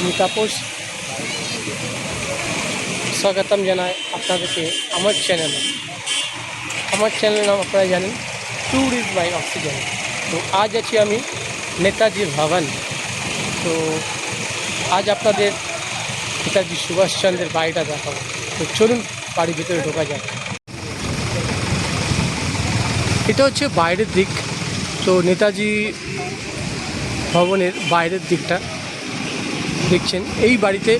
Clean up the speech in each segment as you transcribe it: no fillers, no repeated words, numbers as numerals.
আমি তাপস স্বাগতম জানাই আপনাদেরকে আমার চ্যানেলের নাম আপনারা জানেন ট্যুরিস্ট বাই অক্সিজেন। তো আজ আছি আমি নেতাজি ভবন। তো আজ আপনাদের নেতাজি সুভাষচন্দ্রের বাড়িটা দেখাবো। তো চলুন বাড়ির ভিতরে ঢোকা যাক। এটা হচ্ছে বাইরের দিক। তো নেতাজি ভবনের বাইরের দিকটা দেখছেন। এই বাড়িতে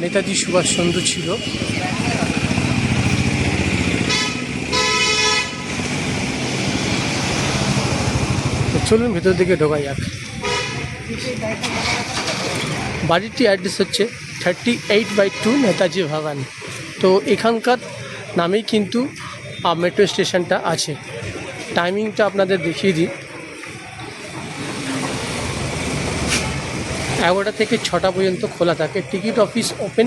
নেতাজি সুভাষচন্দ্র ছিল। চলুন ভেতর দিকে ঢোকা যাক। বাড়িটির অ্যাড্রেস হচ্ছে 38/2 নেতাজি ভবন। তো এখানকার নামেই কিন্তু মেট্রো স্টেশনটা আছে। টাইমিংটা আপনাদের দেখিয়ে দিই। 11টা থেকে 6টা পর্যন্ত খোলা থাকে। Ticket office open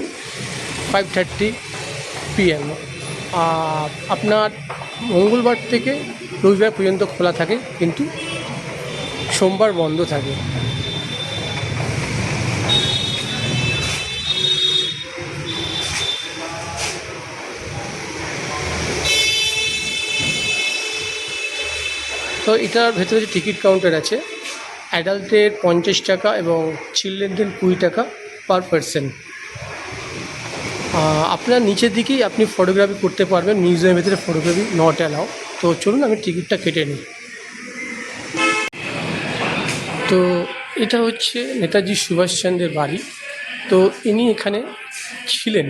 5:30 PM। আপনার মঙ্গলবার থেকে রবিবার পর্যন্ত খোলা থাকে, কিন্তু সোমবার বন্ধ থাকে। তো এটার ভেতরে যে টিকিট কাউন্টার আছে, অ্যাডাল্টের 50 টাকা এবং চিলড্রেনদের 20 টাকা পার পারসন। আপনার নিচের দিকেই আপনি ফটোগ্রাফি করতে পারবেন। মিউজিয়ামের ভেতরে ফটোগ্রাফি নট অ্যালাউ। তো চলুন আমি টিকিটটা কেটে নিই। তো এটা হচ্ছে নেতাজি সুভাষচন্দ্রের বাড়ি। তো ইনি এখানে ছিলেন।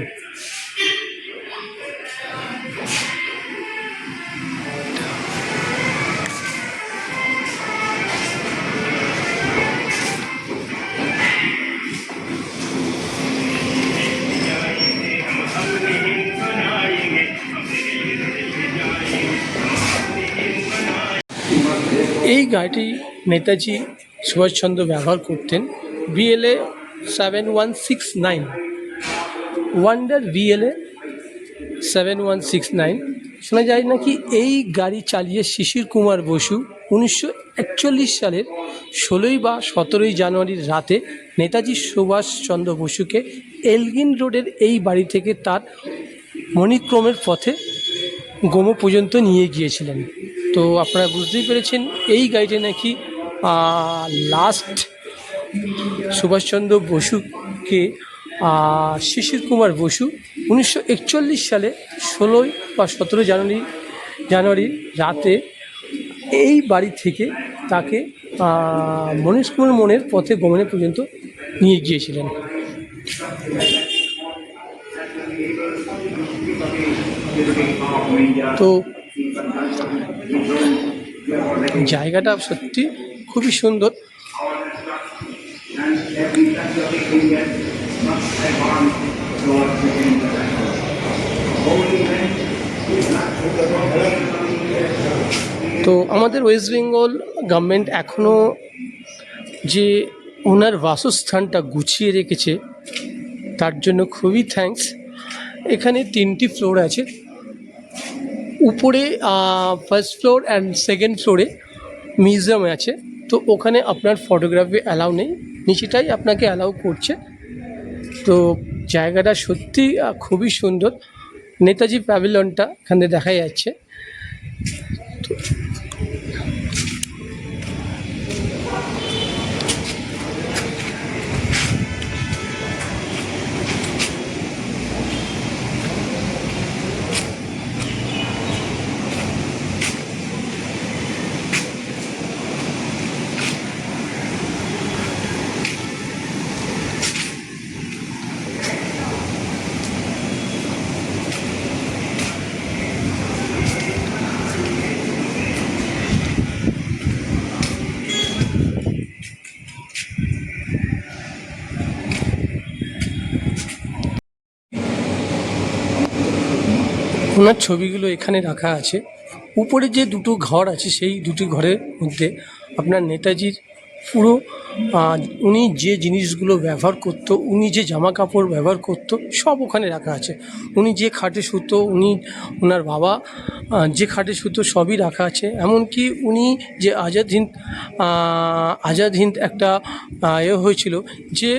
এই গাড়িটি নেতাজি সুভাষচন্দ্র ব্যবহার করতেন। BLA 7169, wonder BLA 7169। শোনা যায় নাকি এই গাড়ি চালিয়ে শিশির কুমার বসু 1941 সালের 16 বা 17 জানুয়ারির রাতে নেতাজি সুভাষচন্দ্র বসুকে এলগিন রোডের এই বাড়ি থেকে তার মণিক্রমের পথে গোমো পর্যন্ত নিয়ে গিয়েছিলেন। তো আপনারা বুঝতেই পেরেছেন, এই গাড়িটি নাকি লাস্ট সুভাষচন্দ্র বসুকে শিশির কুমার বসু 1941 সালে 16 বা 17 জানুয়ারি রাতে এই বাড়ি থেকে তাকে মনের পথে গমনের পর্যন্ত নিয়ে গিয়েছিলেন। তো জায়গাটা সত্যি খুবই সুন্দর। তো আমাদের ওয়েস্ট বেঙ্গল গভর্নমেন্ট এখনও যে ওনার বাসস্থানটা গুছিয়ে রেখেছে, তার জন্য খুবই থ্যাঙ্কস। এখানে 3টি ফ্লোর আছে। উপরে ফার্স্ট ফ্লোর অ্যান্ড সেকেন্ড ফ্লোরে মিউজিয়াম আছে। তো ওখানে আপনার ফটোগ্রাফি অ্যালাউ নেই, নিচেটাই আপনাকে অ্যালাউ করছে। তো জায়গাটা সত্যি খুবই সুন্দর। নেতাজি প্যাভিলিয়নটা এখানে দেখা যাচ্ছে। তো ওনার ছবিগুলো এখানে রাখা আছে। উপরে যে দুটো ঘর আছে, সেই দুটি ঘরের মধ্যে আপনার নেতাজির পুরো উনি যে জিনিসগুলো ব্যবহার করতো, উনি যে জামা কাপড় ব্যবহার করতো, সব ওখানে রাখা আছে। উনি যে খাটে শুতো, ওনার বাবা যে খাটে শুতো, সবই রাখা আছে। এমনকি উনি যে আজাদ হিন্দ একটা হয়েছিল, যে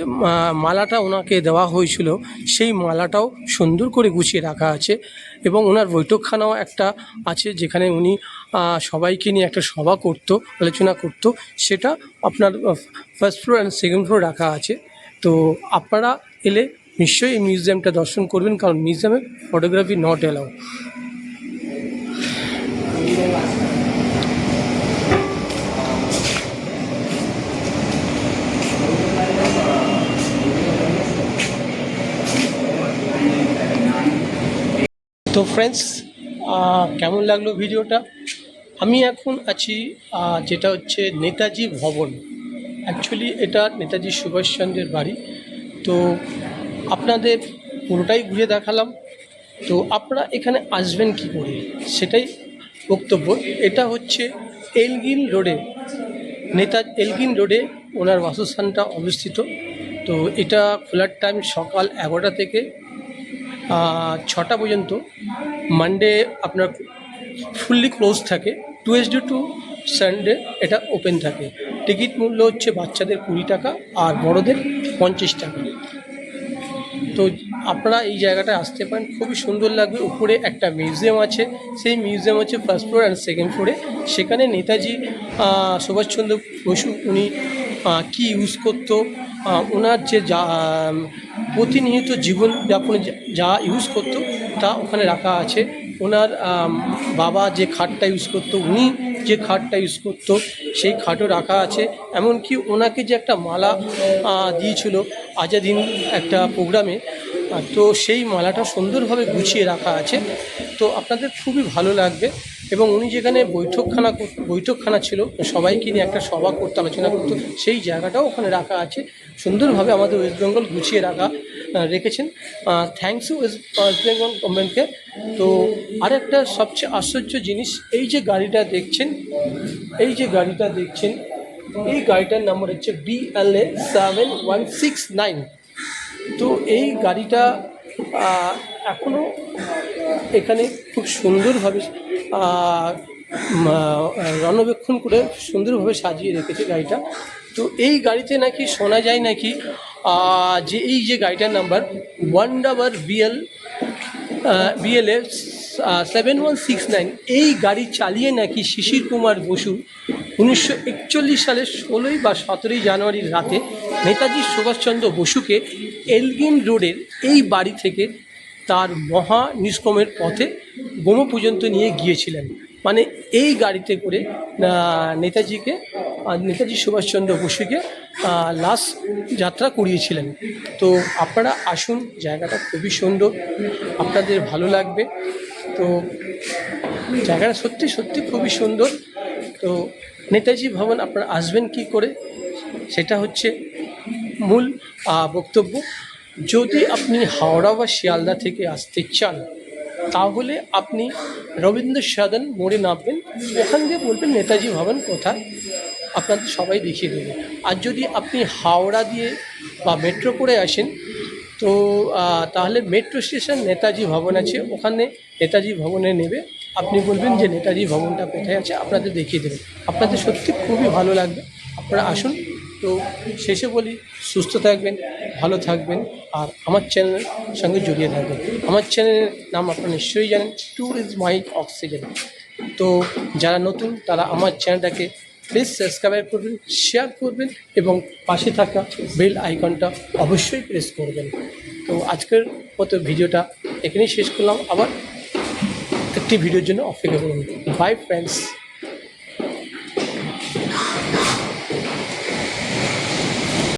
মালাটা ওনাকে দেওয়া হয়েছিল, সেই মালাটাও সুন্দর করে গুছিয়ে রাখা আছে। এবং ওনার বৈঠকখানাও একটা আছে, যেখানে উনি সবাইকে নিয়ে একটা সভা করতো, আলোচনা করতো। সেটা আপনার first floor and second floor রাখা আছে। তো আপনারা এলে নিশ্চয়ই এই মিউজিয়ামটা দর্শন করবেন, কারণ মিউজিয়ামে ফটোগ্রাফি নট অ্যালাউ। তো ফ্রেন্ডস, কেমন লাগলো ভিডিওটা? আমি এখন আছি যেটা হচ্ছে নেতাজি ভবন। অ্যাকচুয়ালি এটা নেতাজি সুভাষচন্দ্রের বাড়ি। তো আপনাদের পুরোটাই ঘুরে দেখালাম। তো আপনারা এখানে আসবেন কি করে, সেটাই বক্তব্য। এটা হচ্ছে এলগিন রোডে, এলগিন রোডে ওনার বাসস্থানটা অবস্থিত। তো এটা খোলার টাইম সকাল 11টা থেকে 6টা পর্যন্ত। মানডে আপনার ফুললি ক্লোজ থাকে, টুয়েসডে টু সানডে এটা ওপেন থাকে। টিকিট মূল্য হচ্ছে বাচ্চাদের 20 টাকা আর বড়দের 50 টাকা। তো আপনারা এই জায়গাটায় আসতে পারেন, খুবই সুন্দর লাগবে। উপরে একটা মিউজিয়াম আছে, সেই মিউজিয়াম হচ্ছে ফার্স্ট ফ্লোর অ্যান্ড সেকেন্ড ফ্লোরে। সেখানে নেতাজি সুভাষচন্দ্র বসু উনি কী ইউজ করতো, ওনার যে প্রতিনিয়ত জীবনযাপনে যা ইউজ করতো তা ওখানে রাখা আছে। ওনার বাবা যে খাটটা ইউজ করতো, উনি যে খাটটা ইউজ করতো, সেই খাটও রাখা আছে। এমনকি ওনাকে যে একটা মালা দিয়েছিল আজাদ হিন্দ একটা প্রোগ্রামে, তো সেই মালাটা সুন্দরভাবে গুছিয়ে রাখা আছে। তো আপনাদের খুবই ভালো লাগবে। এবং উনি যেখানে বৈঠকখানা ছিল, সবাইকে নিয়ে একটা সভা করতে, আলোচনা করতো, সেই জায়গাটাও ওখানে রাখা আছে। সুন্দরভাবে আমাদের ওয়েস্ট বেঙ্গল গুছিয়ে রেখেছেন। থ্যাংকস ইউ ওয়েস্ট বেঙ্গল গভর্নমেন্টকে। তো আরেকটা সবচেয়ে আশ্চর্য জিনিস, এই যে গাড়িটা দেখছেন, এই গাড়িটার নাম্বার হচ্ছে BLA 7169। তো এই গাড়িটা এখনও এখানে খুব সুন্দরভাবে রণবেক্ষণ করে সুন্দরভাবে সাজিয়ে রেখেছে গাড়িটা। তো এই গাড়িতে নাকি শোনা যায় নাকি যে এই যে গাড়িটার নাম্বার BLA 7169, এই গাড়ি চালিয়ে নাকি শিশির কুমার বসু 1941 সালের 16 বা 17 জানুয়ারির রাতে নেতাজি সুভাষচন্দ্র বসুকে এলগিন রোডের এই বাড়ি থেকে তার মহা নিষ্ক্রমের পথে গোমো পর্যন্ত নিয়ে গিয়েছিলেন। মানে এই গাড়িতে করে নেতাজি সুভাষচন্দ্র বসুকে লাস্ট যাত্রা করিয়েছিলেন। তো আপনারা আসুন, জায়গাটা খুবই সুন্দর, আপনাদের ভালো লাগবে। তো জায়গাটা সত্যি সত্যি খুবই সুন্দর। তো নেতাজি ভবন আপনারা আসবেন কি করে, সেটা হচ্ছে মূল বক্তব্য। যদি আপনি হাওড়া বা শিয়ালদা থেকে আসতে চান, তাহলে আপনি রবীন্দ্র সদন মোড়ে নামবেন, ওখান দিয়ে বলবেন নেতাজি ভবন কোথায়, আপনাদের সবাই দেখিয়ে দেবে। আর যদি আপনি হাওড়া দিয়ে বা মেট্রো করে আসেন, তো তাহলে মেট্রো স্টেশন নেতাজি ভবন আছে, ওখানে নেতাজি ভবনে নেবে। আপনি বলবেন যে নেতাজি ভবনটা কোথায় আছে, আপনাদের দেখিয়ে দেবে। আপনাদের সত্যি খুবই ভালো লাগবে, আপনারা আসুন। তো শেষে বলি, সুস্থ থাকবেন, ভালো থাকবেন, আর আমার চ্যানেলের সঙ্গে জড়িয়ে থাকবেন। আমার চ্যানেলের নাম আপনারা নিশ্চয়ই জানেন, ট্যুর ইজ মাই অক্সিজেন। তো যারা নতুন, তারা আমার চ্যানেলটাকে প্লিজ সাবস্ক্রাইব করবেন, শেয়ার করবেন এবং পাশে থাকা বেল আইকনটা অবশ্যই প্রেস করবেন। তো আজকের মতো ভিডিওটা এখানেই শেষ করলাম, আবার একটি ভিডিওর জন্য অপেক্ষা করুন। By friends.